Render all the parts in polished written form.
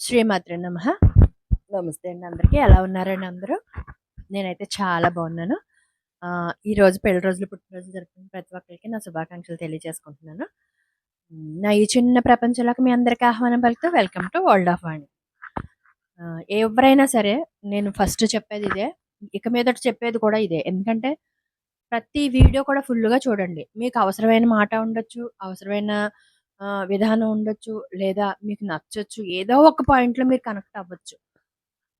శ్రీమాత్రే నమః. నమస్తే అండి అందరికీ. ఎలా ఉన్నారండి అందరూ? నేనైతే చాలా బాగున్నాను. ఈరోజు పెళ్లి రోజులు, పుట్టినరోజులు జరుపుకునే ప్రతి ఒక్కరికి నా శుభాకాంక్షలు తెలియజేసుకుంటున్నాను. నా ఈ చిన్న ప్రపంచంలోకి మీ అందరికీ ఆహ్వానం పలుకుతూ వెల్కమ్ టు వరల్డ్ ఆఫ్ వాణి. ఎవరైనా సరే నేను ఫస్ట్ చెప్పేది ఇదే, ఇక మీదట చెప్పేది కూడా ఇదే. ఎందుకంటే ప్రతి వీడియో కూడా ఫుల్గా చూడండి. మీకు అవసరమైన మాట ఉండొచ్చు, అవసరమైన విధానం ఉండొచ్చు, లేదా మీకు నచ్చొచ్చు. ఏదో ఒక పాయింట్లో మీరు కనెక్ట్ అవ్వచ్చు.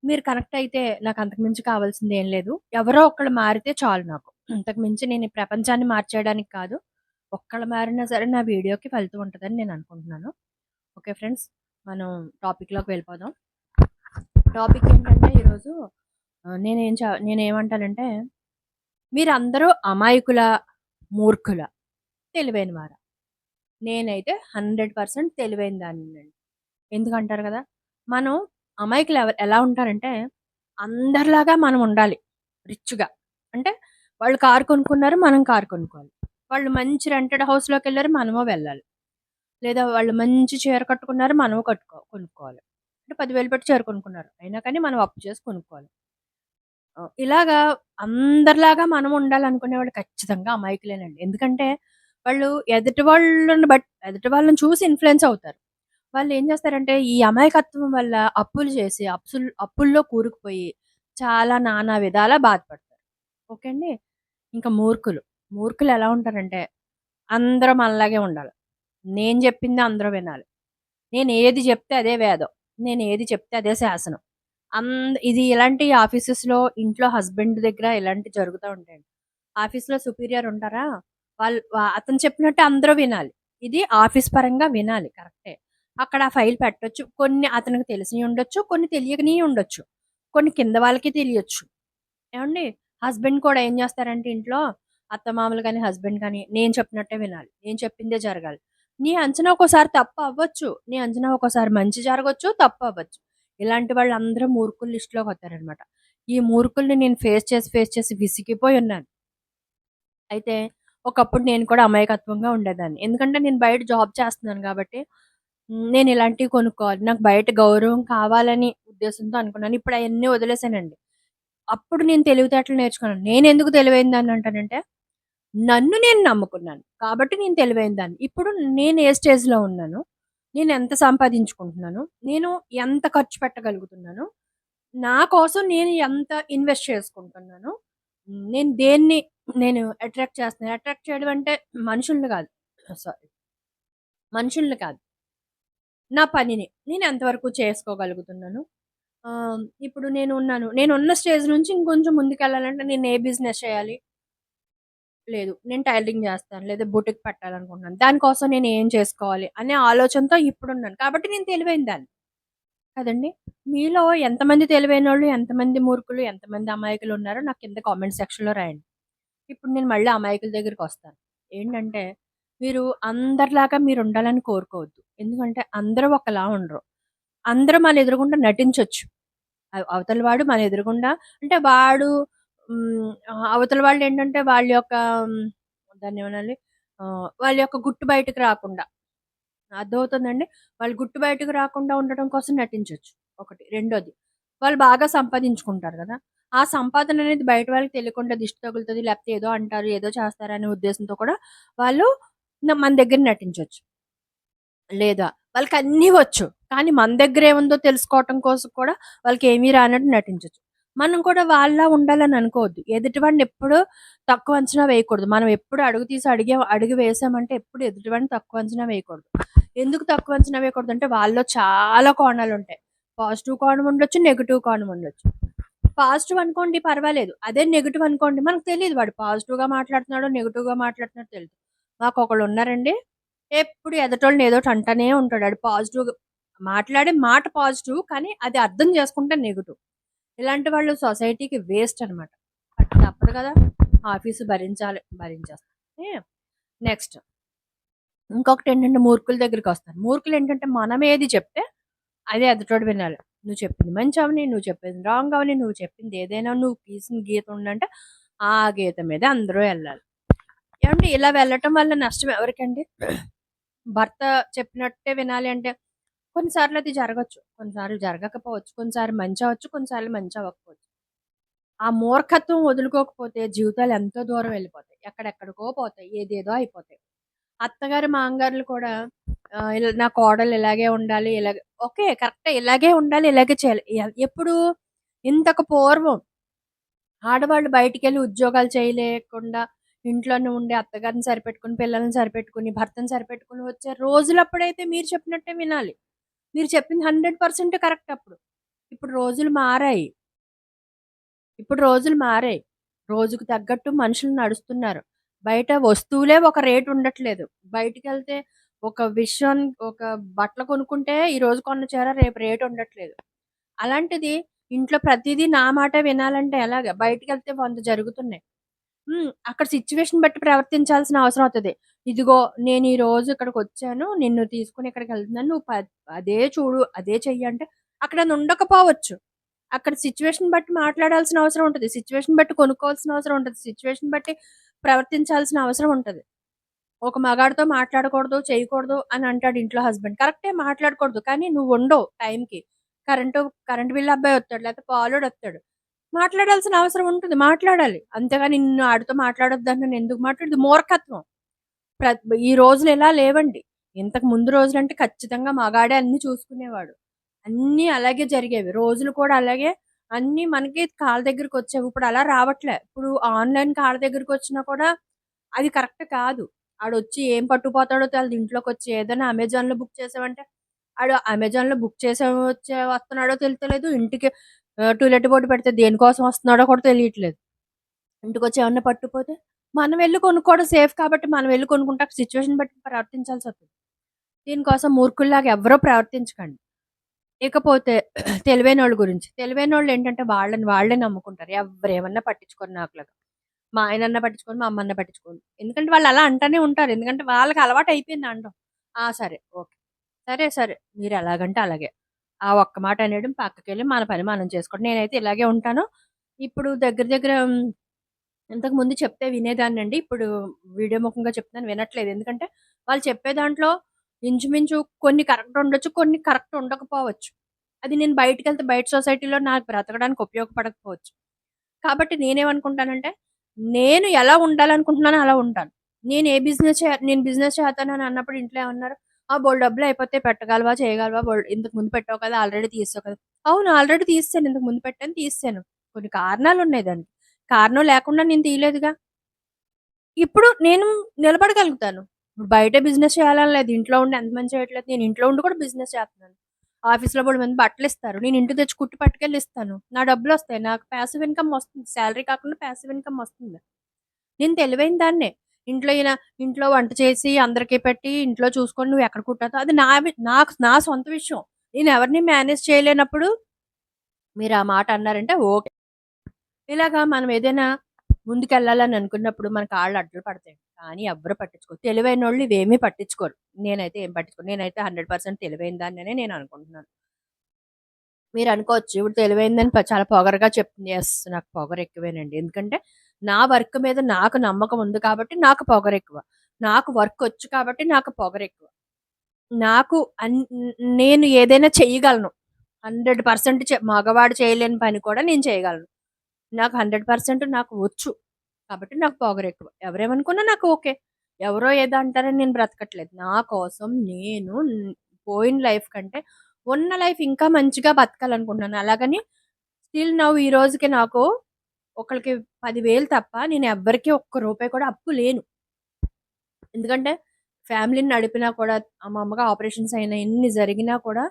మీరు కనెక్ట్ అయితే నాకు అంతకు మించి కావాల్సింది ఏం లేదు. ఎవరో ఒకళ్ళు మారితే చాలు నాకు. అంతకు మించి నేను ఈ ప్రపంచాన్ని మార్చేయడానికి కాదు. ఒక్కళ్ళు మారినా సరే నా వీడియోకి ఫలితం ఉంటదని నేను అనుకుంటున్నాను. ఓకే ఫ్రెండ్స్, మనం టాపిక్‌లోకి వెళ్ళిపోదాం. టాపిక్ ఏంటంటే ఈరోజు నేనేమంటానంటే, మీరందరూ అమాయకులా? మూర్ఖులా? తెలివైనవారా? నేనైతే 100% తెలివైన దాన్నండి. ఎందుకంటారు కదా! మనం అమాయకులు ఎలా ఉంటారంటే, అందరిలాగా మనం ఉండాలి రిచ్‌గా. అంటే వాళ్ళు కారు కొనుక్కున్నారు, మనం కారు కొనుక్కోవాలి. వాళ్ళు మంచి రెంటెడ్ హౌస్‌లోకెళ్లారు, మనము వెళ్ళాలి. లేదా వాళ్ళు మంచి చీర కట్టుకున్నారు, మనము కొనుక్కోవాలి. అంటే 10,000 పెట్టి చీర కొనుక్కున్నారు. అయినా కానీ మనం అప్పు చేసి కొనుక్కోవాలి. ఇలాగా అందరిలాగా మనం ఉండాలనుకునేవాళ్ళు ఖచ్చితంగా అమాయకులేనండి. ఎందుకంటే వాళ్ళు ఎదుటి వాళ్ళని చూసి ఇన్‌ఫ్లూయెన్స్ అవుతారు. వాళ్ళేం చేస్తారంటే, ఈ అమాయకత్వం వల్ల అప్పులు చేసి, అప్పుల్లో కూరుకుపోయి, చాలా నానా విధాలా బాధపడతారు. ఓకే అండి. ఇంకా మూర్ఖులు. మూర్ఖులు ఎలా ఉంటారంటే, అందరూ మనలాగే ఉండాలి. నేను చెప్పింది అందరూ వినాలి. నేనేది చెప్తే అదే వేదం. నేనేది చెప్తే అదే శాసనం. ఇది ఇలాంటి ఆఫీసెస్‌లో, ఇంట్లో హస్బెండ్ దగ్గర ఇలాంటివి జరుగుతా ఉంటాయండి. ఆఫీస్‌లో సుపీరియర్ ఉంటారా? అతను చెప్పినట్టు అందరూ వినాలి. ఇది ఆఫీస్ పరంగా వినాలి కరెక్టే. అక్కడ ఆ ఫైల్ పెట్టొచ్చు. కొన్ని అతనికి తెలిసినయి ఉండొచ్చు. కొన్ని తెలియనియి ఉండొచ్చు. కొన్ని కింద వాళ్ళకి తెలియొచ్చు. ఏవండీ? హస్బెండ్ కూడా ఏం చేస్తారంటే ఇంట్లో అత్తమామలు గాని, హస్బెండ్ గాని నేను చెప్పినట్టే వినాలి. నేను చెప్పిందే జరగాలి. నీ అంచనా ఒక్కోసారి తప్పు అవ్వచ్చు. నీ అంచనా ఒక్కోసారి మంచి జరగొచ్చు, తప్పు అవ్వచ్చు. ఇలాంటి వాళ్ళందరూ మూర్ఖుల లిస్ట్‌లోకి వస్తారనమాట. ఈ మూర్ఖుల్ని నేను ఫేస్ చేసి విసిగిపోయి ఉన్నాను. అయితే ఒకప్పుడు నేను కూడా అమాయకత్వంగా ఉండేదాన్ని. ఎందుకంటే నేను బయట జాబ్ చేస్తున్నాను కాబట్టి నేను ఇలాంటివి కొనుక్కోవాలి. నాకు బయట గౌరవం కావాలని ఉద్దేశంతో అనుకున్నాను. ఇప్పుడు అయన్నీ వదిలేసానండి. అప్పుడు నేను తెలివితేటలు నేర్చుకున్నాను. నేనెందుకు తెలివైన దాన్ని అంటానంటే, నన్ను నేను నమ్ముకున్నాను. కాబట్టి నేను తెలివైన దాన్ని. ఇప్పుడు నేను ఏ స్టేజ్‌లో ఉన్నాను? నేను ఎంత సంపాదించుకుంటున్నాను? నేను ఎంత ఖర్చు పెట్టగలుగుతున్నాను? నా కోసం నేను ఎంత ఇన్వెస్ట్ చేసుకుంటున్నాను? నేను దేన్ని అట్రాక్ట్ చేస్తున్నాను. అట్రాక్ట్ చేయడం అంటే మనుషుల్ని కాదు. సారీ. మనుషుల్ని కాదు. నా పనిని నేను ఎంతవరకు చేసుకోగలుగుతున్నాను? ఇప్పుడు నేనున్న స్టేజ్ నుంచి ఇంకొంచెం ముందుకెళ్ళాలంటే నేను ఏ బిజినెస్ చేయాలి? లేదు. నేను టైలరింగ్ చేస్తాను. లేదా బొటిక్ పెట్టాలనుకుంటున్నాను. దానికోసం నేను ఏం చేసుకోవాలి? అనే ఆలోచనతో ఇప్పుడున్నాను. కాబట్టి నేను తెలివైన దాన్ని. కదండీ! మీలో ఎంతమంది తెలివైనోళ్ళు, ఎంతమంది మూర్ఖులు, ఎంతమంది అమాయకులున్నారో నాకు కింద కామెంట్ సెక్షన్‌లో రాయండి. ఇప్పుడు నేను మళ్ళీ అమాయకుల దగ్గరికొస్తాను. ఏంటంటే, మీరు అందరిలాగా మీరుండాలని కోరుకోవద్దు. ఎందుకంటే అందరూ ఒకలా ఉండరు. అందరూ మన ఎదురుగుండా నటించొచ్చు. అవతల వాడు మన ఎదురుగుండా అంటే వాడు అవతల వాళ్ళేంటంటే వాళ్ళ యొక్క దాన్నేమనాలి? వాళ్ళ యొక్క గుట్టు బయటకి రాకుండా అర్థమవుతుందండి? వాళ్ళు గుట్టు బయటకు రాకుండా ఉండటం కోసం నటించొచ్చు. ఒకటి. రెండోది వాళ్ళు బాగా సంపాదించుకుంటారు గదా! ఆ సంపాదన అనేది బయట వాళ్ళకి తెలియకుండా దిష్టి తగులుతది. లేకపోతే ఏదో అంటారు, ఏదో చేస్తారనే ఉద్దేశంతో కూడా వాళ్ళు మన దగ్గర నటించొచ్చు. లేదా వాళ్ళకన్నీ వచ్చు. కానీ మన దగ్గరేముందో తెలుసుకోవటం కోసం కూడా వాళ్ళకేమీ రానట్టు నటించొచ్చు. మనం కూడా వాళ్ళలా ఉండాలని అనుకోవద్దు. ఎదుటివాడిని ఎప్పుడూ తక్కువ అంచనా వేయకూడదు. మనం ఎప్పుడు అడుగు తీసి అడుగు వేసామంటే ఎప్పుడు ఎదుటివాడిని తక్కువ అంచనా వేయకూడదు. ఎందుకు తక్కువ అంచనా వేయకూడదంటే వాళ్ళలో చాలా కోణాలుంటాయి. పాజిటివ్ కోణం ఉండొచ్చు, నెగెటివ్ కోణం ఉండొచ్చు. పాజిటివ్ అనుకోండి పర్వాలేదు. అదే నెగెటివ్ అనుకోండి మనకు తెలీదు వాడు పాజిటివ్‌గా మాట్లాడుతున్నాడో, నెగెటివ్‌గా మాట్లాడుతున్నాడో తెలీదు. మాకొకళ్ళున్నారండి ఎప్పుడు ఎదుటోళ్ళని ఏదోటి అంటానే ఉంటాడు. ఆడు పాజిటివ్‌గా మాట్లాడే మాట పాజిటివ్. కానీ అది అర్థం చేసుకుంటే నెగెటివ్. ఇలాంటి వాళ్ళు సొసైటీకి వేస్ట్ అనమాట. బట్ తప్పదు కదా! ఆఫీసు భరించాలి. భరించేస్తాం. ఏ నెక్స్ట్ ఇంకొకటేంటంటే మూర్ఖుల దగ్గరికొస్తాను. మూర్ఖులేంటంటే మనం ఏది చెప్తే అదే ఎదుటోడు వినాలి. నువ్వు చెప్పింది మంచి అవని, నువ్వు చెప్పింది రాంగ్ అవని, నువ్వు చెప్పింది ఏదైనా నువ్వు గీసిన గీత ఉందంటే ఆ గీత మీదే అందరూ ఎళ్ళాలి. ఏవండీ ఇలా వెళ్ళటం వల్ల నష్టం ఎవరికండి? భర్త చెప్పినట్టే వినాలి అంటే కొన్నిసార్లు అది జరగొచ్చు. కొన్నిసార్లు జరగకపోవచ్చు. కొన్నిసార్లు మంచి అవ్వచ్చు. కొన్నిసార్లు మంచి అవ్వకపోవచ్చు. ఆ మూర్ఖత్వం వదులుకోకపోతే జీవితాలు ఎంతో దూరం వెళ్ళిపోతాయి. ఎక్కడెక్కడికో పోతాయి. ఏదేదో అయిపోతాయి. అత్తగారు, మామగారులు కూడా ఇలా నా కోడలు ఇలాగే ఉండాలి. ఇలాగే ఓకే. కరెక్టే. ఇలాగే ఉండాలి. ఇలాగే చేయాలి. ఎప్పుడు ఇంతకు పూర్వం ఆడవాళ్ళు బయటికెళ్ళి ఉద్యోగాలు చేయలేకుండా ఇంట్లోనే ఉండి అత్తగారిని సరిపెట్టుకొని, పిల్లల్ని సరిపెట్టుకొని, భర్తను సరిపెట్టుకొని వచ్చే రోజులప్పుడైతే మీరు చెప్పినట్టే వినాలి. మీరు చెప్పింది 100% కరెక్ట్ అప్పుడు. ఇప్పుడు రోజులు మారాయి. ఇప్పుడు రోజులు మారాయి. రోజుకు తగ్గట్టు మనుషులు నడుస్తున్నారు. బయట వస్తువులే ఒక రేట్ ఉండట్లేదు. బయటికెళ్తే ఒక బట్టలు కొనుక్కుంటే ఈరోజు కొన్న చీర రేపు రేట్ ఉండట్లేదు. అలాంటిది ఇంట్లో ప్రతీదీ నా మాటే వినాలంటే ఎలాగా? బయటికెళ్తే 100 జరుగుతున్నాయి. అక్కడ సిట్యుయేషన్ బట్టి ప్రవర్తించాల్సిన అవసరం అవుతది. ఇదిగో నేను ఈరోజు ఇక్కడికొచ్చాను. నిన్ను తీసుకొని ఇక్కడికెళ్తున్నాను. నువ్వు అదే చూడు, అదే చెయ్యి అంటే అక్కడ అది ఉండకపోవచ్చు. అక్కడ సిట్యుయేషన్ బట్టి మాట్లాడాల్సిన అవసరం ఉంటది. సిట్యుయేషన్ బట్టి కొనుక్కోవాల్సిన అవసరం ఉంటది. సిట్యుయేషన్ బట్టి ప్రవర్తించాల్సిన అవసరం ఉంటది. ఒక మగాడితో మాట్లాడకూడదు, చేయకూడదు అని అంటాడు ఇంట్లో హస్బెండ్. కరెక్టే మాట్లాడకూడదు. కానీ నువ్వుండవు టైంకి. కరెంటు కరెంట్ బిల్ అబ్బాయి వస్తాడు. లేకపోతే పాలోడొస్తాడు. మాట్లాడాల్సిన అవసరం ఉంటుంది. మాట్లాడాలి. అంతేగాని నిన్ను ఆడితో మాట్లాడొద్దని నేనెందుకు మాట్లాడదు మూర్ఖత్వం. ప్ర ఈ రోజులు ఇలా లేవండి. ఇంతకు ముందు రోజులంటే ఖచ్చితంగా మగాడే అన్నీ చూసుకునేవాడు. అన్నీ అలాగే జరిగేవి. రోజులు కూడా అలాగే అన్నీ మనకి కాళ్ళ దగ్గరకొచ్చేవి. ఇప్పుడు అలా రావట్లే. ఇప్పుడు ఆన్‌లైన్ కాళ్ళ దగ్గరకొచ్చినా కూడా అది కరెక్ట్ కాదు. ఆడొచ్చి ఏం పట్టుకుపోతాడో తెలీదు ఇంట్లోకొచ్చి. ఏదైనా అమెజాన్‌లో బుక్ చేసామంటే ఆడు అమెజాన్‌లో బుక్ వస్తున్నాడో తెలుస్తలేదు. ఇంటికి టూలెట్ బోర్డ్ పెడితే దేనికోసం వస్తున్నాడో కూడా తెలియట్లేదు. ఇంటికొచ్చి ఏమన్నా పట్టుకుపోతే మనం వెళ్లి కొనుక్కోవడం సేఫ్ కాబట్టి మనం వెళ్లి కొనుక్కుంటే అక్కడ సిట్యుయేషన్ బట్టి ప్రవర్తించాల్సొస్తది. దీనికోసం మూర్ఖుల్లాగా ఎవ్వరూ ప్రవర్తించకండి. ఇకపోతే తెలివైనోళ్ళ గురించి. తెలివైనోళ్ళేంటంటే వాళ్ళని వాళ్ళే నమ్ముకుంటారు. ఎవ్వరేమన్నా పట్టించుకోరు నాకులాగా. మా ఆయనన్నా పట్టించుకోను, మా అమ్మన్నా పట్టించుకోను. ఎందుకంటే వాళ్ళలా అంటానే ఉంటారు. ఎందుకంటే వాళ్ళకి అలవాటయిపోయింది అనడం. ఆ! సరే. ఓకే. సరే, సరే. మీరెలాగంటే అలాగే. ఆ ఒక్క మాట అనేయడం పక్కకెళ్ళి మన పని మనం చేసుకోవడం. నేనైతే ఇలాగే ఉంటాను. ఇప్పుడు దగ్గర దగ్గర ఇంతకుముందు చెప్తే వినేదాన్నండి. ఇప్పుడు వీడియో ముఖంగా చెప్తున్నాను వినట్లేదు. ఎందుకంటే వాళ్ళు చెప్పే దాంట్లో ఇంచుమించు కొన్ని కరెక్ట్ ఉండొచ్చు. కొన్ని కరెక్ట్ ఉండకపోవచ్చు. అది నేను బయటికెళ్తే బయట సొసైటీలో నాకు బ్రతకడానికి ఉపయోగపడకపోవచ్చు. కాబట్టి నేనేమనుకుంటానంటే, నేను ఎలా ఉండాలనుకుంటున్నానో అలా ఉంటాను. నేను బిజినెస్ చేస్తానని అన్నప్పుడు ఇంట్లో ఏమన్నారు? "ఆ! బోలెడు డబ్బులయిపోతాయి పెట్టగలవా? చేయగలవా? ఇంతకు ముందు పెట్టావు కదా! ఆల్రెడీ తీసావు కదా!" అవును. ఆల్రెడీ తీసేసాను. ఇంతకు ముందు పెట్టాను తీసేసాను. కొన్ని కారణాలున్నాయి దానికి. కారణం లేకుండా నేను తీయలేదుగా. ఇప్పుడు నేను నిలబడగలుగుతాను. ఇప్పుడు బయట బిజినెస్ చేయాలని లేదు. ఇంట్లో ఉండి ఎంతమంది చేయట్లేదు. నేను ఇంట్లో ఉండి కూడా బిజినెస్ చేస్తున్నాను. ఆఫీస్‌లో బోలెడుమంది బట్టలిస్తారు. నేను ఇంటికి తెచ్చి కుట్టి పట్టుకెళ్ళి ఇస్తాను. నా డబ్బులొస్తాయి. నాకు పాసివ్ ఇన్‌కమ్ వస్తుంది. సాలరీ కాకుండా పాసివ్ ఇన్‌కమ్ వస్తుంది. నేను తెలివైన దాన్నే. ఇంట్లో వంట చేసి అందరికి పెట్టి ఇంట్లో చూసుకొని నువ్వెక్కడ కుట్టతావు అది నా సొంత విషయం. నేనెవరిని మేనేజ్ చేయలేనప్పుడు మీరు ఆ మాట అన్నారంటే ఓకే. ఇలాగా మనం ఏదైనా ముందుకెళ్ళాలని అనుకున్నప్పుడు మన కాళ్ళు అడ్డులు పడతాయి. కానీ ఎవ్వరు పట్టించుకోరు. తెలివైనోళ్ళు ఇవేమీ పట్టించుకోరు. నేనైతే ఏం పట్టించుకోను. నేనైతే 100% తెలివైన దాన్ననే నేను అనుకుంటున్నాను. మీరనుకోవచ్చు ఇప్పుడు తెలివైందని చాలా పొగరుగా చెప్తుంది. యెస్. నాకు పొగరెక్కువేనండి. ఎందుకంటే నా వర్క్ మీద నాకు నమ్మకం ఉంది కాబట్టి నాకు పొగరెక్కువ. నాకు వర్కొచ్చు కాబట్టి నాకు పొగరెక్కువ. నాకు నేను ఏదైనా చెయ్యగలను. 100% మగవాడు చేయలేని పని కూడా నేను చేయగలను. నాకు 100% నాకు వచ్చు. కాబట్టి నాకు పొగరెక్కువ. ఎవరేమనుకున్నా నాకు ఓకే. ఎవరో ఏదో అంటారని నేను బ్రతకట్లేదు. నా కోసం నేను పోయిన లైఫ్ కంటే ఉన్న లైఫ్ ఇంకా మంచిగా బతకాలనుకుంటున్నాను. అలాగని స్టిల్ నౌ ఈ రోజుకి నాకు ఒకళ్ళకి 10,000 తప్ప నేను ఎవ్వరికీ ఒక్క రూపాయి కూడా అప్పు లేను. ఎందుకంటే ఫ్యామిలీని నడిపినా కూడా మా అమ్మకి ఆపరేషన్స్ అయినాయి. ఎన్ని జరిగినా కూడా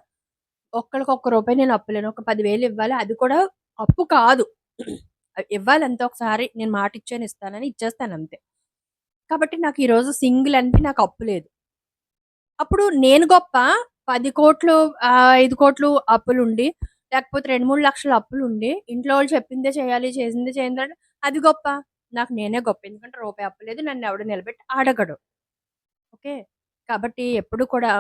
ఒక్కళ్ళకి ఒక్క రూపాయి నేను అప్పు లేను. ఒక 10,000 ఇవ్వాలి. అది కూడా అప్పు కాదు. ఇవ్వాలంతే ఒకసారి నేను మాటిచ్చాను ఇస్తానని ఇచ్చేస్తానంతే. కాబట్టి నాకు ఈరోజు సింగిల్ అంటే నాకు అప్పు లేదు. అప్పుడు నేను గొప్ప 10,00,00,000 5,00,00,000 అప్పులుండి, లేకపోతే 2, 3 లక్షల అప్పులుండి, ఇంట్లో వాళ్ళు చెప్పిందే చేయాలి, చేసిందే చేయాలంటే అది గొప్ప. నాకు నేనే గొప్ప. ఎందుకంటే రూపాయి అప్పు లేదు. నన్నెవడు నిలబెట్టి అడగడు. ఓకే. కాబట్టి ఎప్పుడు కూడా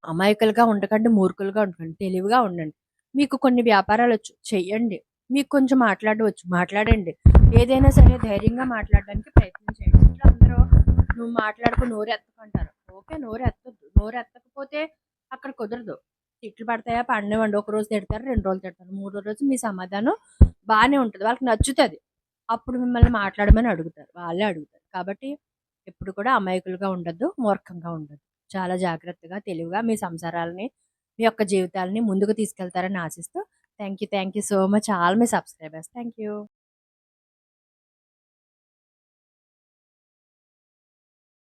అమాయకులుగా ఉండకండి, మూర్ఖులుగా ఉండకండి. తెలివిగా ఉండండి. మీకు కొన్ని వ్యాపారాలొచ్చు చెయ్యండి. మీకు కొంచెం మాట్లాడడం వచ్చు మాట్లాడండి. ఏదైనా సరే ధైర్యంగా మాట్లాడడానికి ప్రయత్నం చేయండి. ఇంట్లో అందరూ "నువ్వు మాట్లాడకు నోరెత్తకు" అంటారు. ఓకే. నోరెత్తొద్దు. నోరెత్తకపోతే అక్కడ కుదరదు. తిట్లు పడతాయా? పడనివ్వండి. ఒక రోజు తిడతారు, 2 రోజులు తిడతారు. మూడో రోజు మీ సమాధానం బానే ఉంటది. వాళ్ళకి నచ్చుతది. అప్పుడు మిమ్మల్ని మాట్లాడమని అడుగుతారు. వాళ్ళే అడుగుతారు. కాబట్టి ఎప్పుడు కూడా అమాయకులుగా ఉండొద్దు. మూర్ఖంగా ఉండొద్దు. చాలా జాగ్రత్తగా, తెలివిగా మీ సంసారాలని, మీ యొక్క జీవితాలని ముందుకు తీసుకెళ్తారని ఆశిస్తూ thank you. Thank you so much all my subscribers. Thank you.